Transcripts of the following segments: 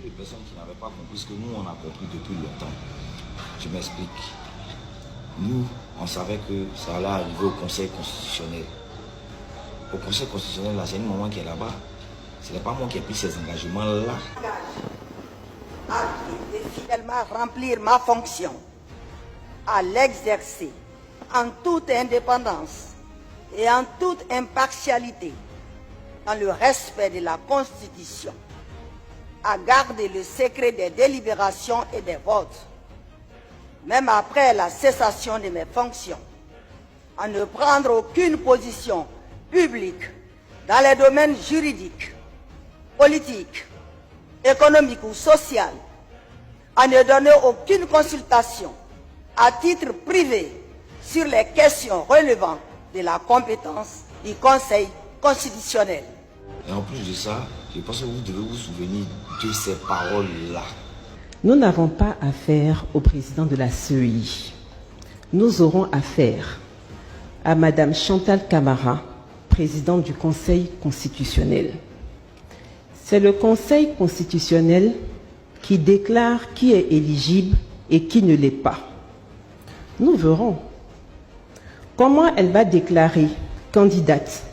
Les personnes qui n'avaient pas compris ce que nous, on a compris depuis longtemps. Je m'explique. Nous, on savait que ça allait arriver au Conseil constitutionnel. Au Conseil constitutionnel, là, c'est une maman qui est là-bas. Ce n'est pas moi qui ai pris ces engagements-là. À fidèlement remplir ma fonction, à l'exercer en toute indépendance et en toute impartialité, dans le respect de la Constitution, à garder le secret des délibérations et des votes, même après la cessation de mes fonctions, à ne prendre aucune position publique dans les domaines juridiques, politiques, économiques ou sociaux, à ne donner aucune consultation à titre privé sur les questions relevant de la compétence du Conseil constitutionnel. Et en plus de ça, je pense que vous devez vous souvenir de ces paroles-là. Nous n'avons pas affaire au président de la CEI. Nous aurons affaire à Madame Chantal Camara, présidente du Conseil constitutionnel. C'est le Conseil constitutionnel qui déclare qui est éligible et qui ne l'est pas. Nous verrons comment elle va déclarer candidate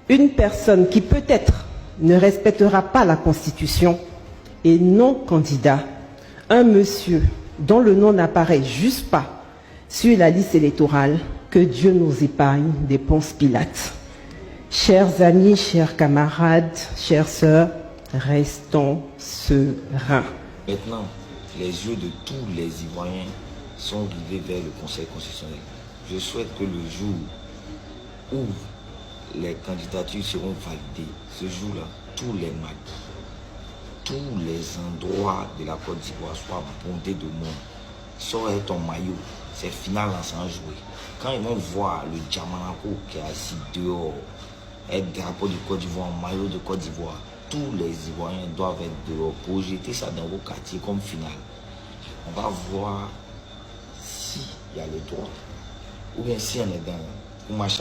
une personne qui peut-être ne respectera pas la Constitution et non candidat, un monsieur dont le nom n'apparaît juste pas sur la liste électorale. Que Dieu nous épargne des Ponce Pilate. Chers amis, chers camarades, chères sœurs, restons sereins. Maintenant, les yeux de tous les Ivoiriens sont rivés vers le Conseil constitutionnel. Je souhaite que le jour où les candidatures seront validées, ce jour-là, tous les maquis, tous les endroits de la Côte d'Ivoire soient bondés de monde. Sors ton maillot, c'est final en s'en jouer. Quand ils vont voir le Djamanako qui est assis dehors, un drapeau de Côte d'Ivoire, un maillot de Côte d'Ivoire, tous les Ivoiriens doivent être dehors, projeter ça dans vos quartiers comme final. On va voir s'il y a le droit ou bien si on est dans une machin.